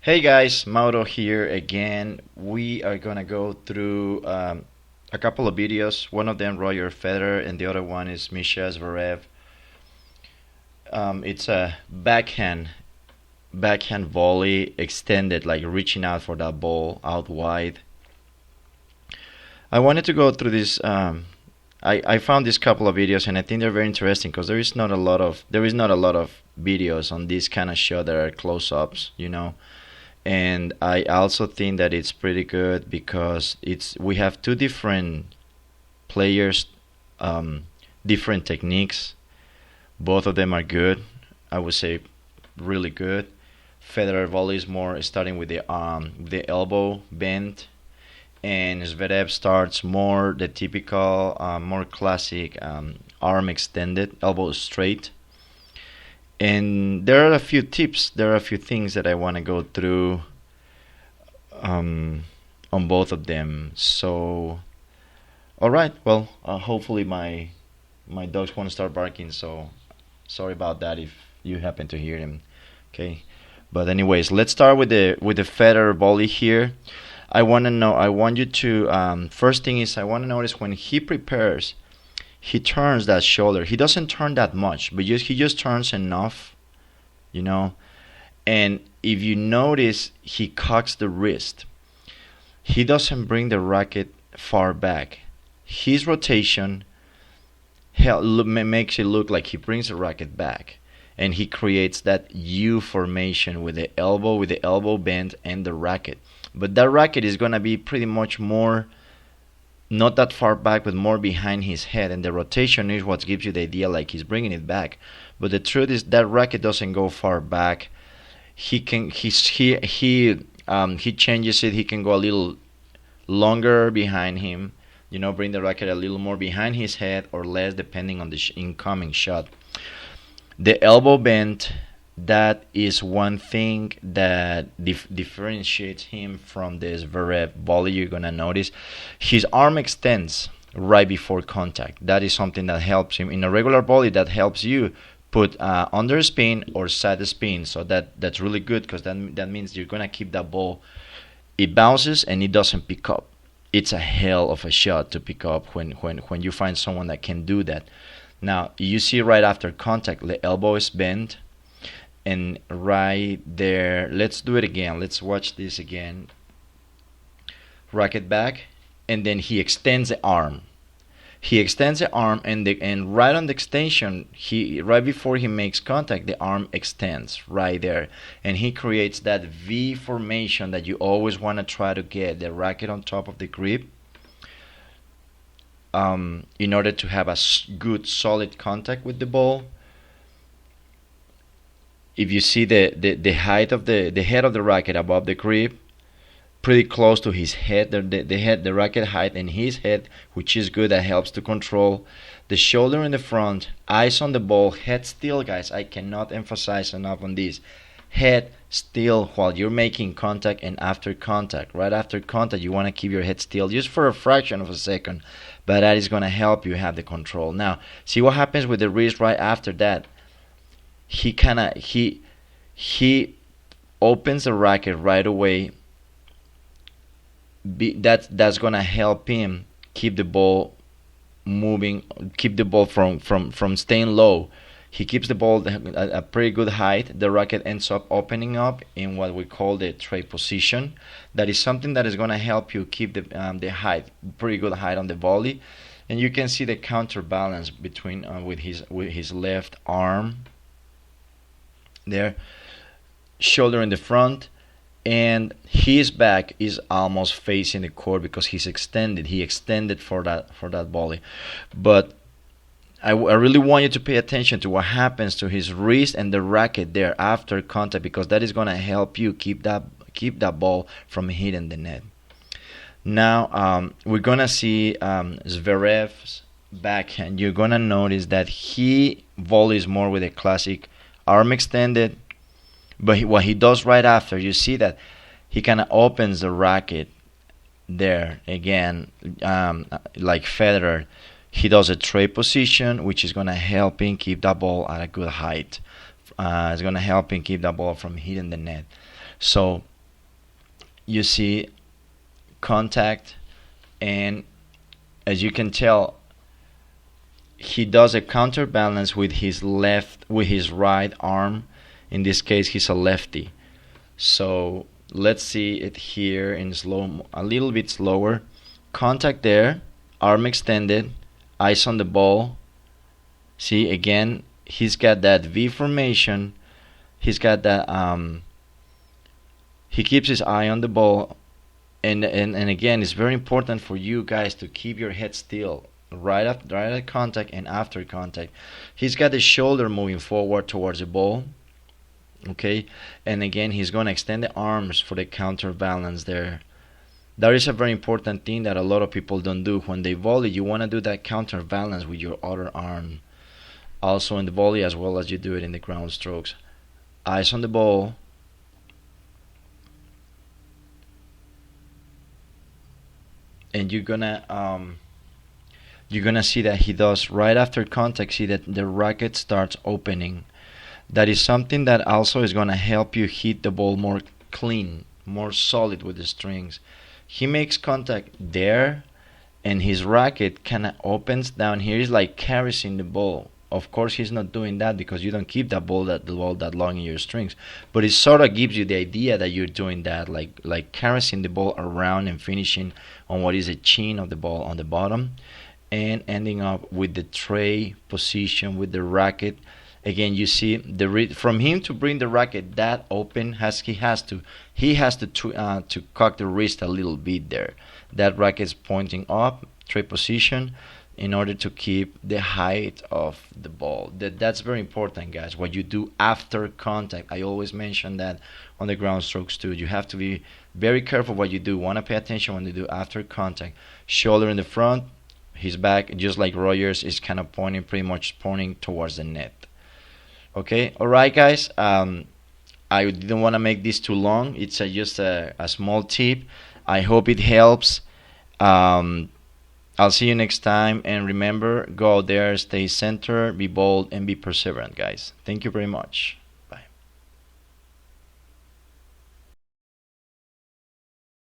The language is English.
Hey guys, Mauro here again. We are gonna go through a couple of videos. One of them Roger Federer, and the other one is Misha Zverev. It's a backhand volley extended, like reaching out for that ball out wide. I wanted to go through this. I found this couple of videos, and I think they're very interesting because there is not a lot of videos on this kind of shot that are close-ups. And I also think that it's pretty good because we have two different players, different techniques. Both of them are good. I would say really good. Federer volley is more starting with the elbow bend, and Zverev starts more the typical, more classic arm extended, elbow straight. And there are a few tips. There are a few things that I want to go through on both of them. So, all right. Well, hopefully my dogs won't start barking. So, sorry about that if you happen to hear them. Okay. But anyways, let's start with the Federer volley here. I want to know. I want you to. First thing is, I want to notice when he prepares. He turns that shoulder. He doesn't turn that much, but he just turns enough. And if you notice, he cocks the wrist. He doesn't bring the racket far back. His rotation makes it look like he brings the racket back, and he creates that U formation with the elbow bend, and the racket. But that racket is gonna be pretty much more not that far back, but more behind his head, and the rotation is what gives you the idea like he's bringing it back. But the truth is that racket doesn't go far back. He changes it. He can go a little longer behind him. Bring the racket a little more behind his head or less, depending on the incoming shot. The elbow bend. That is one thing that differentiates him from the Zverev volley. You're gonna notice his arm extends right before contact. That is something that helps him in a regular volley. That helps you put under spin or side spin. So that's really good because that means you're gonna keep that ball. It bounces and it doesn't pick up. It's a hell of a shot to pick up when you find someone that can do that. Now you see right after contact, the elbow is bent. And right there, let's do it again. Let's watch this again. Racket back, and then he extends the arm. And right on the extension, right before he makes contact, the arm extends right there, and he creates that V formation that you always want to try to get the racket on top of the grip. In order to have a good solid contact with the ball. If you see the height of the head of the racket above the grip, pretty close to his head, the racket height and his head, which is good, that helps to control the shoulder in the front, eyes on the ball, head still, guys. I cannot emphasize enough on this. Head still while you're making contact and after contact. Right after contact, you want to keep your head still just for a fraction of a second, but that is going to help you have the control. Now, see what happens with the wrist right after that. He opens the racket right away. That's gonna help him keep the ball moving, keep the ball from staying low. He keeps the ball at a pretty good height. The racket ends up opening up in what we call the tray position. That is something that is gonna help you keep the height, pretty good height on the volley. And you can see the counterbalance between with his left arm. There, shoulder in the front, and his back is almost facing the court because he extended for that volley. But I really want you to pay attention to what happens to his wrist and the racket there after contact, because that is going to help you keep that ball from hitting the net. Now we're gonna see Zverev's backhand. You're gonna notice that he volleys more with a classic arm extended, but what he does right after, you see that he kind of opens the racket there again, like Federer. He does a tray position, which is going to help him keep that ball at a good height. It's going to help him keep that ball from hitting the net. So you see contact, and as you can tell, he does a counterbalance with his right arm. In this case, he's a lefty. So let's see it here in slow, a little bit slower. Contact there, arm extended, eyes on the ball. See, again, he's got that V formation. He's got that he keeps his eye on the ball, and again, it's very important for you guys to keep your head still right at contact and after contact. He's got the shoulder moving forward towards the ball. Okay, and again, he's going to extend the arms for the counterbalance there. That is a very important thing that a lot of people don't do. When they volley, you want to do that counterbalance with your other arm. Also in the volley, as well as you do it in the ground strokes. Eyes on the ball. And you're gonna see that he does right after contact. See that the racket starts opening. That is something that also is gonna help you hit the ball more clean, more solid with the strings. He makes contact there, and his racket kind of opens down here. He's like caressing the ball. Of course, he's not doing that because you don't keep the ball that long in your strings. But it sort of gives you the idea that you're doing that, like caressing the ball around and finishing on what is a chin of the ball on the bottom, and ending up with the tray position with the racket. Again, you see from him to bring the racket that open, he has to cock the wrist a little bit there. That racket is pointing up, tray position, in order to keep the height of the ball. That's very important, guys. What you do after contact, I always mention that on the ground strokes too. You have to be very careful what you do. Want to pay attention when you do after contact. Shoulder in the front, his back, just like Rogers, is kind of pretty much pointing towards the net. Okay, all right, guys. I didn't want to make this too long. It's just a small tip. I hope it helps. I'll see you next time, and remember, go out there, stay centered, be bold, and be perseverant, guys. Thank you very much.